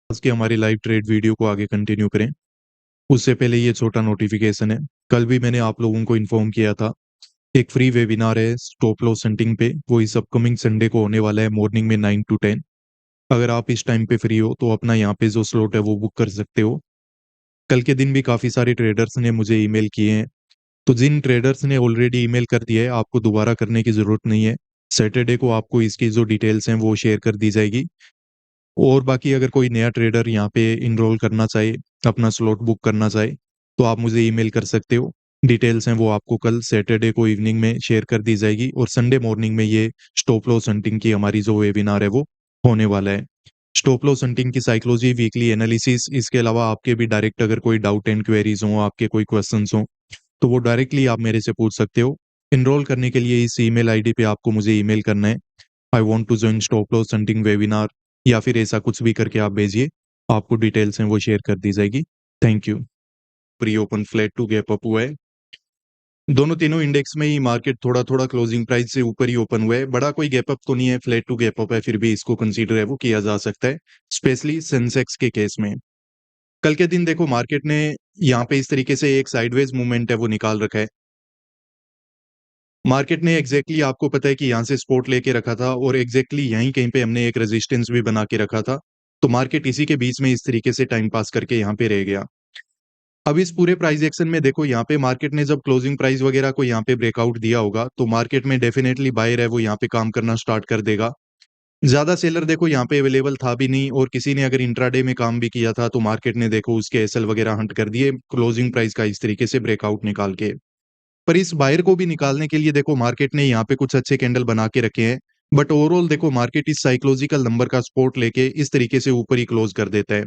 आज की हमारी लाइव ट्रेड वीडियो को आगे कंटिन्यू करें उससे पहले ये छोटा नोटिफिकेशन है। कल भी मैंने आप लोगों को इन्फॉर्म किया था, एक फ्री वेबिनार है स्टॉप लॉस हंटिंग पे, वो इस अपकमिंग संडे को होने वाला है मॉर्निंग में 9 to 10। अगर आप इस टाइम पे फ्री हो तो अपना यहाँ पे जो स्लॉट है वो बुक कर सकते हो। कल के दिन भी काफी सारे ट्रेडर्स ने मुझे ईमेल किए हैं, तो जिन ट्रेडर्स ने ऑलरेडी ईमेल कर दिया है आपको दोबारा करने की जरूरत नहीं है। सैटरडे को आपको इसकी जो डिटेल्स हैं वो शेयर कर दी जाएगी। और बाकी अगर कोई नया ट्रेडर यहाँ पे इनरोल करना चाहे, अपना स्लॉट बुक करना चाहे, तो आप मुझे ईमेल कर सकते हो। डिटेल्स हैं वो आपको कल सैटरडे को इवनिंग में शेयर कर दी जाएगी और संडे मॉर्निंग में ये स्टॉप लॉस हंटिंग की हमारी जो वेबिनार है वो होने वाला है। स्टॉप लॉस हंटिंग की साइकोलॉजी, वीकली एनालिसिस, इसके अलावा आपके भी डायरेक्ट अगर कोई डाउट एंड क्वेरीज हो, आपके कोई क्वेश्चंस हो, तो वो डायरेक्टली आप मेरे से पूछ सकते हो। इनरोल करने के लिए इस ईमेल आईडी पे आपको मुझे ईमेल करना है, I want to join stop loss hunting webinar, या फिर ऐसा कुछ भी करके आप भेजिए, आपको डिटेल्स हैं वो शेयर कर दी जाएगी। Thank you. Pre open flat to gap up हुआ है, दोनों तीनों इंडेक्स में ही मार्केट थोड़ा थोड़ा क्लोजिंग प्राइस से ऊपर ही ओपन हुआ है। बड़ा कोई गैप अप तो नहीं है, फ्लैट टू गैप अप है, फिर भी इसको कंसीडर है वो किया जा सकता है, स्पेशली सेंसेक्स के केस में। कल के दिन देखो मार्केट ने यहाँ पे इस तरीके से एक साइडवेज मूवमेंट है वो निकाल रखा है। मार्केट ने एग्जैक्टली आपको पता है कि यहाँ से सपोर्ट लेके रखा था और एग्जैक्टली यहीं कहीं पे हमने एक रेजिस्टेंस भी बना के रखा था। तो मार्केट इसी के बीच में इस तरीके से टाइम पास करके यहाँ पे रह गया। अब इस पूरे प्राइस एक्शन में देखो यहाँ पे मार्केट ने जब क्लोजिंग प्राइस वगैरह को यहाँ पे ब्रेकआउट दिया होगा तो मार्केट में डेफिनेटली बायर है वो यहाँ पे काम करना स्टार्ट कर देगा। ज्यादा सेलर देखो यहाँ पे अवेलेबल था भी नहीं, और किसी ने अगर इंट्राडे में काम भी किया था तो मार्केट ने देखो उसके एसएल वगैरह हंट कर दिए क्लोजिंग प्राइस का इस तरीके से ब्रेकआउट निकाल के। पर इस बायर को भी निकालने के लिए देखो मार्केट ने यहाँ पे कुछ अच्छे कैंडल बना के रखे हैं, बट ओवरऑल देखो मार्केट इस साइकोलॉजिकल नंबर का सपोर्ट लेके इस तरीके से ऊपर ही क्लोज कर देता है।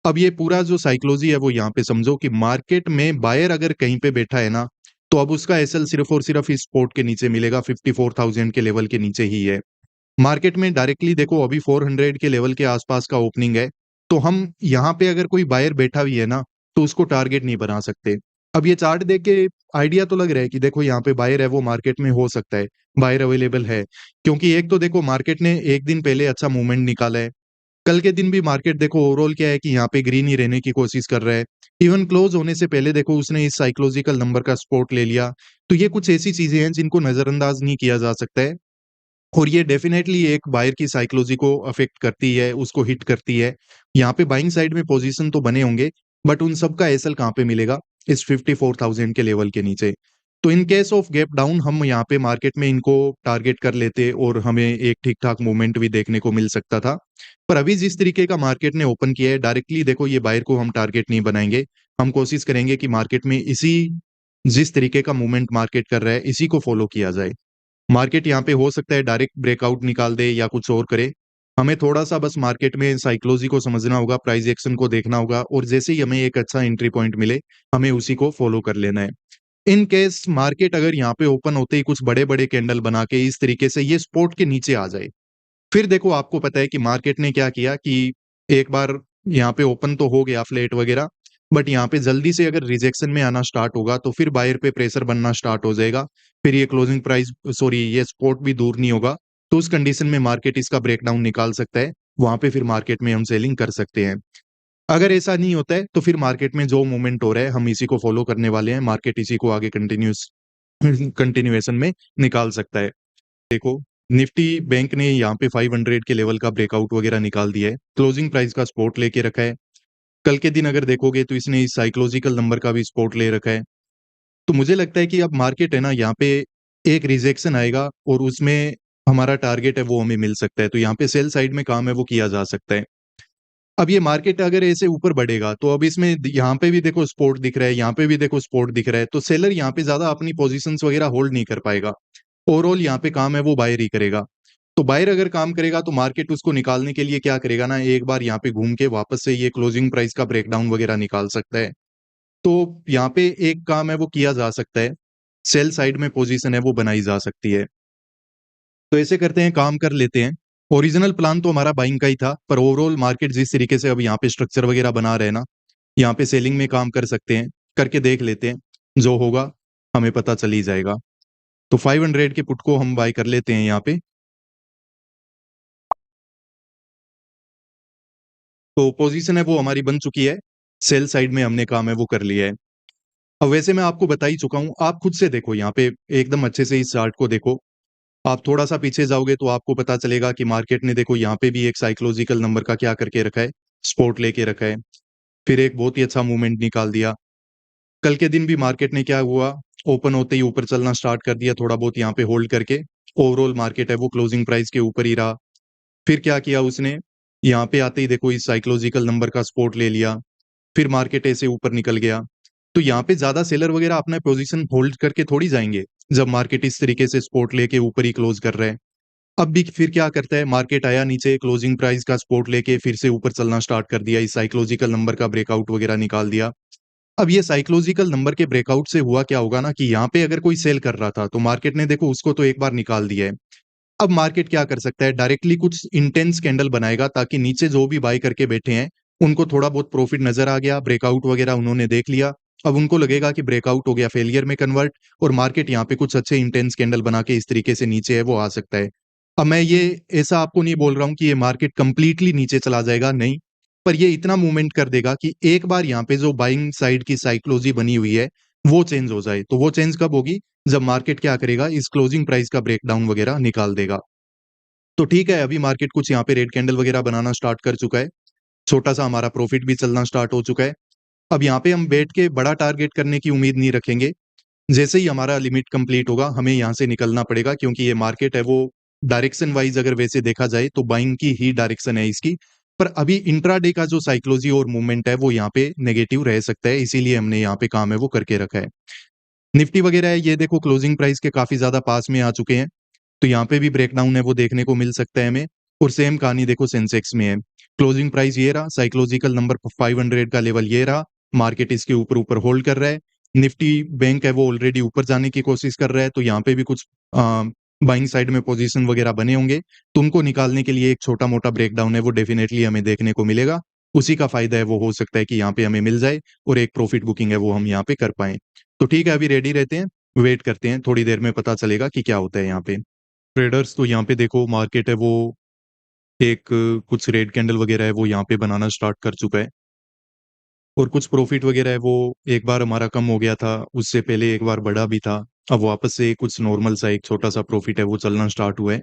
अब ये पूरा जो साइकोलॉजी है वो यहाँ पे समझो कि मार्केट में बायर अगर कहीं पे बैठा है ना, तो अब उसका एसएल सिर्फ और सिर्फ इस सपोर्ट के नीचे मिलेगा, 54,000 के लेवल के नीचे ही है। मार्केट में डायरेक्टली देखो अभी 400 के लेवल के आसपास का ओपनिंग है, तो हम यहाँ पे अगर कोई बायर बैठा भी है ना तो उसको टारगेट नहीं बना सकते। अब ये चार्ट देख के आइडिया तो लग रहा है कि देखो यहाँ पे बायर है वो मार्केट में हो सकता है, बायर अवेलेबल है, क्योंकि एक तो देखो मार्केट ने एक दिन पहले अच्छा मूवमेंट निकाला है। कल के दिन भी मार्केट देखो ओवरऑल क्या है कि यहाँ पे ग्रीन ही रहने की कोशिश कर रहा है। इवन क्लोज होने से पहले देखो उसने इस साइकोलॉजिकल नंबर का सपोर्ट ले लिया। तो ये कुछ ऐसी चीजें हैं जिनको नजरअंदाज नहीं किया जा सकता है, और ये डेफिनेटली एक बायर की साइकोलॉजी को अफेक्ट करती है, उसको हिट करती है। यहाँ पे बाइंग साइड में पोजीशन तो बने होंगे, बट उन सब का एसएल कहाँ पे मिलेगा, इस 54,000 के लेवल के नीचे। तो in case of gap down हम यहाँ पे मार्केट में इनको टारगेट कर लेते और हमें एक ठीक ठाक मूवमेंट भी देखने को मिल सकता था। पर अभी जिस तरीके का मार्केट ने ओपन किया है, डायरेक्टली देखो ये बायर को हम टारगेट नहीं बनाएंगे। हम कोशिश करेंगे कि मार्केट में इसी जिस तरीके का मूवमेंट मार्केट कर रहा है इसी को फॉलो किया जाए। मार्केट यहाँ पे हो सकता है डायरेक्ट ब्रेकआउट निकाल दे या कुछ और करे। हमें थोड़ा सा बस मार्केट में साइकोलॉजी को समझना होगा, प्राइस एक्शन को देखना होगा, और जैसे ही हमें एक अच्छा एंट्री पॉइंट मिले हमें उसी को फॉलो कर लेना है। इन केस मार्केट अगर यहाँ पे ओपन होते ही कुछ बड़े बड़े कैंडल बना के इस तरीके से ये सपोर्ट के नीचे आ जाए, फिर देखो आपको पता है कि मार्केट ने क्या किया कि एक बार यहाँ पे ओपन तो हो गया फ्लैट वगैरह, बट यहाँ पे जल्दी से अगर रिजेक्शन में आना स्टार्ट होगा तो फिर बायर पे प्रेशर बनना स्टार्ट हो जाएगा। फिर ये क्लोजिंग प्राइस सॉरी ये सपोर्ट भी दूर नहीं होगा, तो उस कंडीशन में मार्केट इसका ब्रेकडाउन निकाल सकता है, वहां पे फिर मार्केट में हम सेलिंग कर सकते हैं। अगर ऐसा नहीं होता है तो फिर मार्केट में जो मूवमेंट हो रहा है हम इसी को फॉलो करने वाले हैं, मार्केट इसी को आगे कंटिन्यूएशन में निकाल सकता है। देखो निफ्टी बैंक ने यहाँ पे 500 के लेवल का ब्रेकआउट वगैरह निकाल दिया है, क्लोजिंग प्राइस का सपोर्ट लेके रखा है। कल के दिन अगर देखोगे तो इसने इस साइकोलॉजिकल नंबर का भी सपोर्ट ले रखा है। तो मुझे लगता है कि अब मार्केट है ना यहाँ पे एक रिजेक्शन आएगा और उसमें हमारा टारगेट है वो हमें मिल सकता है, तो यहाँ पे सेल साइड में काम है वो किया जा सकता है। अब ये मार्केट अगर ऐसे ऊपर बढ़ेगा तो अब इसमें यहाँ पे भी देखो सपोर्ट दिख रहा है, यहाँ पे भी देखो सपोर्ट दिख रहा है, तो सेलर यहाँ पे ज्यादा अपनी पोजीशंस वगैरह होल्ड नहीं कर पाएगा। ओवरऑल यहाँ पे काम है वो बायर ही करेगा। तो बायर अगर काम करेगा तो मार्केट उसको निकालने के लिए क्या करेगा ना, एक बार यहाँ पे घूम के वापस से ये क्लोजिंग प्राइस का ब्रेकडाउन वगैरह निकाल सकता है। तो यहाँ पे एक काम है वो किया जा सकता है, सेल साइड में पोजीशन है वो बनाई जा सकती है। तो ऐसे करते हैं, काम कर लेते हैं। ओरिजिनल प्लान तो हमारा बाइंग का ही था, पर ओवरऑल मार्केट जिस तरीके से अब यहाँ पे स्ट्रक्चर वगैरह बना रहे हैं ना, यहाँ पे सेलिंग में काम कर सकते हैं, करके देख लेते हैं, जो होगा हमें पता चल ही जाएगा। तो 500 के पुट को हम बाय कर लेते हैं यहाँ पे। तो पोजीशन है वो हमारी बन चुकी है, सेल साइड में हमने काम है वो कर लिया है। अब वैसे मैं आपको बता ही चुका हूँ, आप खुद से देखो यहाँ पे एकदम अच्छे से इस चार्ट को देखो। आप थोड़ा-सा पीछे जाओगे तो आपको पता चलेगा कि मार्केट ने देखो यहाँ पे भी एक साइकोलॉजिकल नंबर का क्या करके रखा है, सपोर्ट लेके रखा है। फिर एक बहुत ही अच्छा मूवमेंट निकाल दिया। कल के दिन भी मार्केट ने क्या हुआ, ओपन होते ही ऊपर चलना स्टार्ट कर दिया, थोड़ा बहुत यहाँ पे होल्ड करके। ओवरऑल मार्केट है वो क्लोजिंग प्राइस के ऊपर ही रहा। फिर क्या किया उसने, यहाँ पे आते ही देखो इस साइकोलॉजिकल नंबर का सपोर्ट ले लिया, फिर मार्केट ऐसे ऊपर निकल गया। तो यहाँ पे ज़्यादा सेलर वगैरह अपना पोजीशन होल्ड करके थोड़ी जाएँगे, जब मार्केट इस तरीके से सपोर्ट लेके ऊपर ही क्लोज़ कर रहा है। अब भी फिर क्या करता है, मार्केट आया नीचे क्लोजिंग प्राइस का सपोर्ट लेके फिर से ऊपर चलना स्टार्ट कर दिया, इस साइकोलॉजिकल नंबर का ब्रेकआउट वगैरह निकाल दिया। अब ये साइकोलॉजिकल नंबर के ब्रेकआउट से हुआ क्या होगा ना कि यहाँ पे अगर कोई सेल कर रहा था, तो मार्केट ने देखो उसको तो एक बार निकाल दिया है। अब मार्केट क्या कर सकता है, डायरेक्टली कुछ इंटेंस कैंडल बनाएगा ताकि नीचे जो भी बाय करके बैठे हैं, उनको थोड़ा बहुत प्रॉफिट नज़र आ गया, ब्रेकआउट वगैरह उन्होंने देख लिया। अब उनको लगेगा कि ब्रेकआउट हो गया फेलियर में कन्वर्ट, और मार्केट यहाँ पे कुछ अच्छे इंटेंस कैंडल बना के इस तरीके से नीचे है वो आ सकता है। अब मैं ये ऐसा आपको नहीं बोल रहा हूँ कि ये मार्केट कंप्लीटली नीचे चला जाएगा, नहीं। पर ये इतना मूवमेंट कर देगा कि एक बार यहाँ पे जो बाइंग साइड की साइकोलॉजी बनी हुई है, वो चेंज हो जाए। तो वो चेंज कब होगी? जब मार्केट क्या करेगा, इस क्लोजिंग प्राइस का ब्रेकडाउन वगैरह निकाल देगा। तो ठीक है, अभी मार्केट कुछ यहाँ पे रेड कैंडल वगैरह बनाना स्टार्ट कर चुका है। छोटा-सा हमारा प्रॉफिट भी चलना स्टार्ट हो चुका है। अब यहाँ पे हम बैठ के बड़ा टारगेट करने की उम्मीद नहीं रखेंगे। जैसे ही हमारा लिमिट कंप्लीट होगा, हमें यहाँ से निकलना पड़ेगा, क्योंकि ये मार्केट है वो डायरेक्शन वाइज़ अगर वैसे देखा जाए तो बाइंग की ही डायरेक्शन है इसकी। पर अभी इंट्राडे का जो साइकोलॉजी और मूवमेंट है वो यहाँ पे नेगेटिव रह सकता है, इसीलिए हमने यहाँ पे काम है वो करके रखा है। निफ्टी वगैरह है, ये देखो क्लोजिंग प्राइस के काफ़ी ज़्यादा पास में आ चुके हैं। तो यहाँ पे भी ब्रेकडाउन है वो देखने को मिल सकता है हमें, और सेम कहानी देखो सेंसेक्स में है। क्लोजिंग प्राइस ये रहा, साइकोलॉजिकल नंबर 500 का लेवल ये रहा, मार्केट इसके ऊपर होल्ड कर रहा है। निफ्टी बैंक है वो ऑलरेडी ऊपर जाने की कोशिश कर रहा है, तो यहाँ पे भी कुछ बाइंग साइड में पोजीशन वगैरह बने होंगे, तो उनको निकालने के लिए एक छोटा-मोटा ब्रेकडाउन है वो डेफिनिटली हमें देखने को मिलेगा। उसी का फ़ायदा है वो हो सकता है कि यहाँ पे हमें मिल जाए, और एक प्रॉफिट बुकिंग है वो हम यहाँ पे कर पाएँ। तो ठीक है, अभी रेडी रहते हैं, वेट करते हैं, थोड़ी देर में पता चलेगा कि क्या होता है यहाँ पे। ट्रेडर्स तो यहाँ पे देखो मार्केट है वो एक कुछ रेड कैंडल वगैरह है वो यहाँ पे बनाना स्टार्ट कर चुका है, और कुछ प्रॉफिट वगैरह है वो एक बार हमारा कम हो गया था, उससे पहले एक बार बढ़ा भी था। अब वापस से कुछ नॉर्मल सा एक छोटा-सा प्रॉफिट है वो चलना स्टार्ट हुआ है।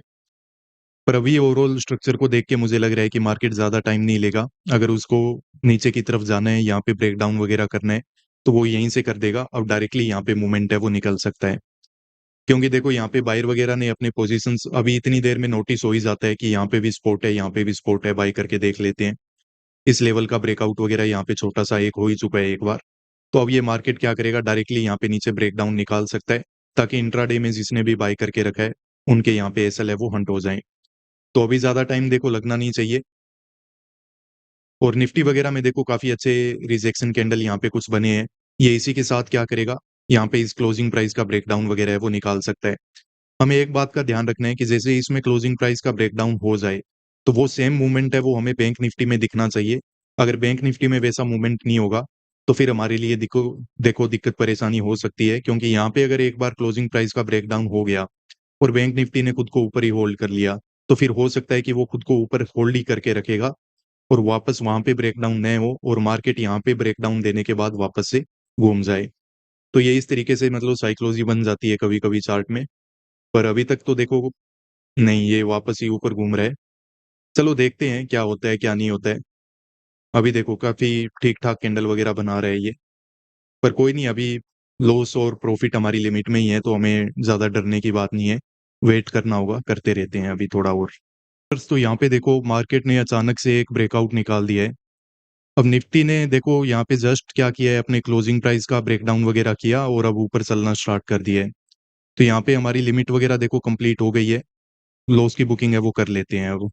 पर अभी ओवरऑल स्ट्रक्चर को देख के मुझे लग रहा है कि मार्केट ज़्यादा टाइम नहीं लेगा। अगर उसको नीचे की तरफ जाना है, यहाँ पे ब्रेकडाउन वगैरह करना है, तो वो यहीं से कर देगा। अब डायरेक्टली यहाँ पे मूवमेंट है वो निकल सकता है। क्योंकि देखो यहाँ पे बायर वगैरह ने अपने पोजीशंस अभी इतनी देर में नोटिस हो ही जाता है कि यहाँ पे भी सपोर्ट है, यहाँ पे भी सपोर्ट है, बाय करके देख लेते हैं। इस लेवल का ब्रेकआउट वगैरह यहाँ पे छोटा-सा एक हो ही चुका है एक बार। तो अब ये मार्केट क्या करेगा, डायरेक्टली यहाँ पे नीचे ब्रेकडाउन निकाल सकता है, ताकि इंट्राडे में जिसने भी बाय करके रखा है, उनके यहाँ पे एसएल है वो हंट हो जाएँ। तो अभी ज़्यादा टाइम देखो लगना नहीं चाहिए। और निफ्टी वगैरह में देखो काफ़ी अच्छे रिजेक्शन कैंडल यहाँ पे कुछ बने हैं। ये इसी के साथ क्या करेगा, यहाँ पे इस क्लोजिंग प्राइस का ब्रेकडाउन वगैरह है वो निकाल सकता है। हमें एक बात का ध्यान रखना है कि जैसे इसमें क्लोजिंग प्राइस का ब्रेकडाउन हो जाए, तो वो सेम मूवमेंट है वो हमें बैंक निफ्टी में दिखना चाहिए। अगर बैंक निफ्टी में वैसा मूवमेंट नहीं होगा, तो फिर हमारे लिए देखो दिक्कत परेशानी हो सकती है, क्योंकि यहाँ पे अगर एक बार क्लोजिंग प्राइस का ब्रेकडाउन हो गया और बैंक निफ्टी ने खुद को ऊपर ही होल्ड कर लिया, तो फिर हो सकता है कि वो खुद को ऊपर होल्ड ही करके रखेगा, और वापस वहाँ पे ब्रेकडाउन न हो, और मार्केट यहाँ पे ब्रेकडाउन देने के बाद वापस से घूम जाए। तो ये इस तरीके से मतलब साइकोलॉजी बन जाती है कभी-कभी चार्ट में। पर अभी तक तो देखो नहीं, ये वापस ही ऊपर घूम रहा है। चलो देखते हैं क्या होता है, क्या नहीं होता है। अभी देखो काफ़ी ठीक-ठाक कैंडल वगैरह बना रहा है ये। पर कोई नहीं, अभी लॉस और प्रॉफ़िट हमारी लिमिट में ही है, तो हमें ज़्यादा डरने की बात नहीं है। वेट करना होगा, करते रहते हैं अभी थोड़ा और। तो यहाँ पे देखो मार्केट ने अचानक से एक ब्रेकआउट निकाल दिया है। अब निफ्टी ने देखो यहाँ पे जस्ट क्या किया है, अपने क्लोजिंग प्राइस का ब्रेकडाउन वगैरह किया और अब ऊपर चलना स्टार्ट कर दिया है। तो यहाँ पे हमारी लिमिट वगैरह देखो कंप्लीट हो गई है। लॉस की बुकिंग है वो कर लेते हैं अब।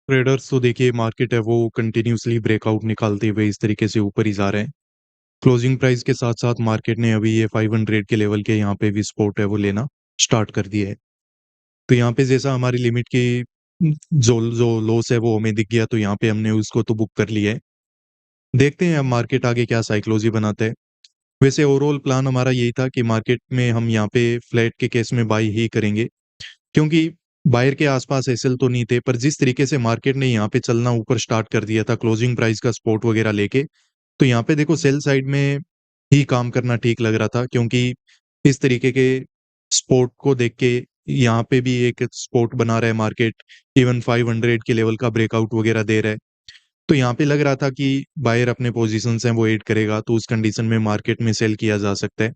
ट्रेडर्स तो देखिए मार्केट है वो कंटिन्यूअसली ब्रेकआउट निकालते हुए इस तरीके से ऊपर ही जा रहे हैं। क्लोजिंग प्राइस के साथ-साथ मार्केट ने अभी ये 500 के लेवल के यहाँ पे भी सपोर्ट है वो लेना स्टार्ट कर दिया है। तो यहाँ पे जैसा हमारी लिमिट की जो जो लॉस है वो हमें दिख गया, तो यहाँ पे हमने उसको तो बुक कर लिया है। देखते हैं अब मार्केट आगे क्या साइकोलॉजी बनाता है। वैसे ओवरऑल प्लान हमारा यही था कि मार्केट में हम यहाँ पे फ्लैट के केस में बाई ही करेंगे, क्योंकि बायर के आसपास एसएल तो नहीं थे, पर जिस तरीके से मार्केट ने यहाँ पे चलना ऊपर स्टार्ट कर दिया था क्लोजिंग प्राइस का सपोर्ट वगैरह लेके, तो यहाँ पे देखो सेल साइड में ही काम करना ठीक लग रहा था, क्योंकि इस तरीके के सपोर्ट को देख के यहाँ पे भी एक सपोर्ट बना रहा है मार्केट, इवन 500 के लेवल का ब्रेकआउट वगैरह दे रहा है। तो यहाँ पे लग रहा था कि बायर अपने पोजीशंस हैं वो ऐड करेगा, तो उस कंडीशन में मार्केट में सेल किया जा सकता है।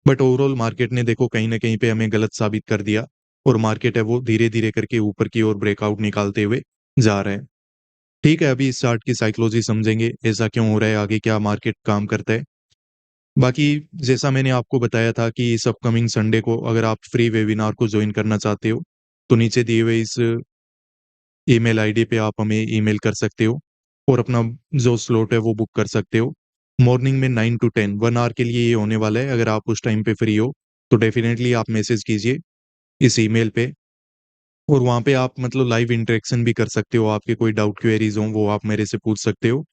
बट ओवरऑल मार्केट ने देखो कहीं ना कहीं पे हमें गलत साबित कर दिया, और मार्केट है वो धीरे धीरे करके ऊपर की ओर ब्रेकआउट निकालते हुए जा रहा है। ठीक है, अभी इस चार्ट की साइकोलॉजी समझेंगे, ऐसा क्यों हो रहा है, आगे क्या मार्केट काम करता है। बाकी जैसा मैंने आपको बताया था कि इस अपकमिंग संडे को अगर आप फ्री वेबिनार को ज्वाइन करना चाहते हो, तो नीचे दिए हुए इस ईमेल आईडी पे आप हमें ईमेल कर सकते हो, और अपना जो स्लॉट है वो बुक कर सकते हो। मॉर्निंग में 9 to 10 1 आवर के लिए ये होने वाला है। अगर आप उस टाइम पे फ्री हो तो डेफिनेटली आप मैसेज कीजिए इस ईमेल पे, और वहाँ पे आप मतलब लाइव इंटरेक्शन भी कर सकते हो। आपके कोई डाउट क्वेरीज हो वो आप मेरे से पूछ सकते हो।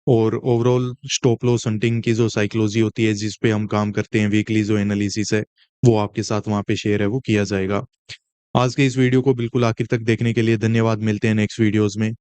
और ओवरऑल स्टॉप लॉस हंटिंग की जो साइकोलॉजी होती है जिस पे हम काम करते हैं, वीकली जो एनालिसिस है वो आपके साथ वहाँ पे शेयर है वो किया जाएगा। आज के इस वीडियो को बिल्कुल आखिर तक देखने के लिए धन्यवाद। मिलते हैं नेक्स्ट वीडियोस में।